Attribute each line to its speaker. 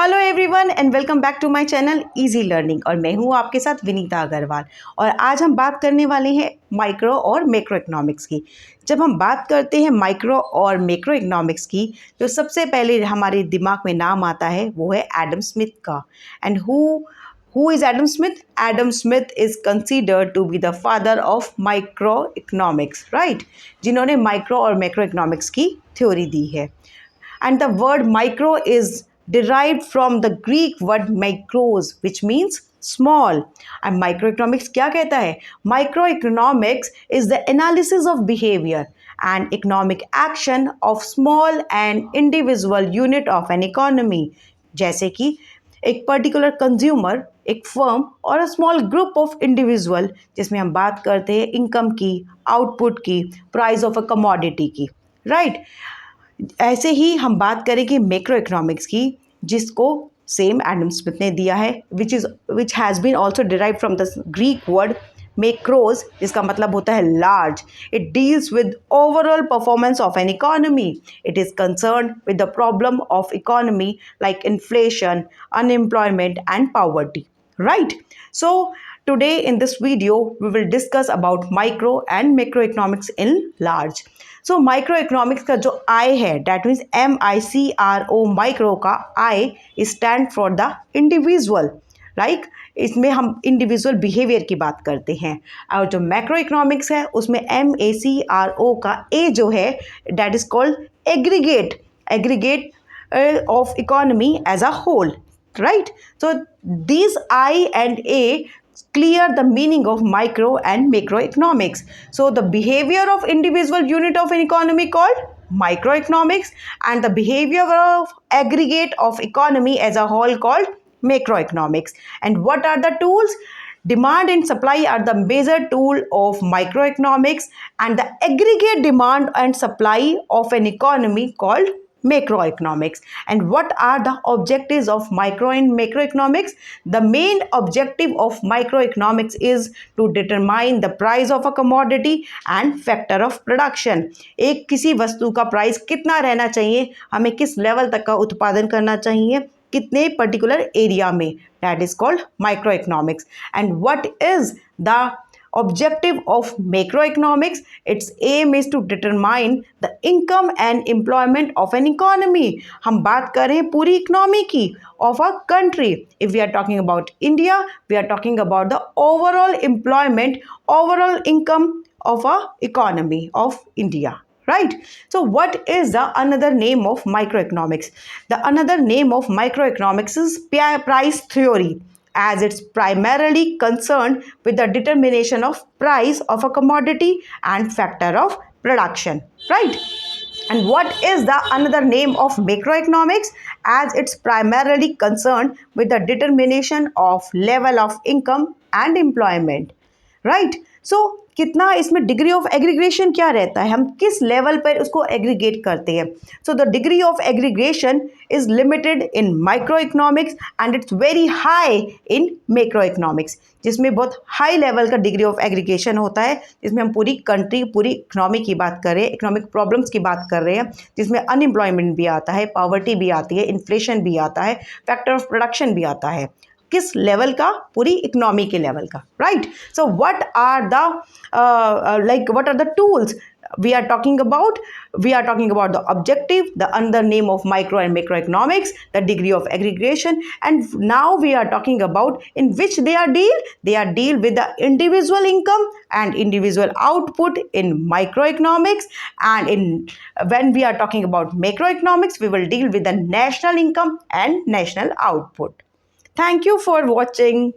Speaker 1: Hello everyone and welcome back to my channel easy learning. और मैं हूं आपके साथ विनीता अग्रवाल। और आज हम बात करने वाले हैं माइक्रो और मैक्रो इकोनॉमिक्स की। जब हम बात करते हैं माइक्रो और मैक्रो इकोनॉमिक्स की तो सबसे पहले हमारे दिमाग में नाम आता है वो है एडम स्मिथ का। And who is Adam Smith? Adam Smith is considered to be the father of micro economics, right, जिन्होंने माइक्रो और मैक्रो इकोनॉमिक्स की थ्योरी दी है। And the word micro is derived from the Greek word micros, which means small. And microeconomics क्या कहता है? Microeconomics is the analysis of behavior and economic action of small and individual unit of an economy. जैसे कि एक particular consumer, एक firm और a small group of individual, जिसमें हम बात करते हैं इनकम की, आउटपुट की, प्राइस ऑफ अ कमोडिटी की, राइट। ऐसे ही हम बात करें कि मैक्रो इकोनॉमिक्स की, जिसको सेम एडम स्मिथ ने दिया है, which has been also derive from the Greek word macros, जिसका मतलब होता है large. It deals with overall performance of an economy. It is concern with the problem of economy like inflation, unemployment and poverty, right? So today in this video we will discuss about micro and macroeconomics in large. So microeconomics का जो I है, that means MICRO, micro का I stand for the individual, like इसमें हम individual behaviour की बात करते हैं। और जो मैक्रो इकोनॉमिक्स है उसमें MACRO का A जो है, that is called aggregate of economy as a whole, right? So these I and A clear the meaning of micro and macroeconomics. So the behavior of individual unit of an economy called microeconomics, and the behavior of aggregate of economy as a whole called macroeconomics. And what are the tools? Demand and supply are the major tool of microeconomics, and the aggregate demand and supply of an economy called macroeconomics. And what are the objectives of micro and macroeconomics? The main objective of microeconomics is to determine the price of a commodity and factor of production. एक किसी वस्तु का price कितना रहना चाहिए, हमें किस level तक का उत्पादन करना चाहिए, कितने पर्टिकुलर एरिया में, that is called microeconomics. And what is the objective of macroeconomics? Its aim is to determine the income and employment of an economy. हम बात कर रहे हैं पूरी इकोनॉमी की, of a country. If we are talking about India, we are talking about the overall employment, overall income of a economy of India, right? So what is the another name of microeconomics? The another name of microeconomics is price theory, as it's primarily concerned with the determination of price of a commodity and factor of production, right? And what is the another name of macroeconomics? As it's primarily concerned with the determination of level of income and employment, right? So कितना इसमें degree of aggregation क्या रहता है, हम किस level पर उसको aggregate करते हैं. So the degree of aggregation is limited in micro economics and it's very high in macro economics, जिसमें बहुत हाई लेवल का डिग्री ऑफ एग्रीगेशन होता है, जिसमें हम पूरी कंट्री, पूरी इकोनॉमी की बात कर रहे हैं, इकोनॉमिक प्रॉब्लम्स की बात कर रहे हैं, जिसमें अनएम्प्लॉयमेंट भी आता है, पॉवर्टी भी आती है, इन्फ्लेशन भी आता है, फैक्टर ऑफ प्रोडक्शन भी आता है. किस लेवल का? पूरी इकोनॉमी के लेवल का, right? So what are the what are the tools we are talking about? We are talking about the objective, the other name of micro and macroeconomics, the degree of aggregation, and now we are talking about in which they are deal with the individual income and individual output in microeconomics, and in when we are talking about macroeconomics, we will deal with the national income and national output. Thank you for watching.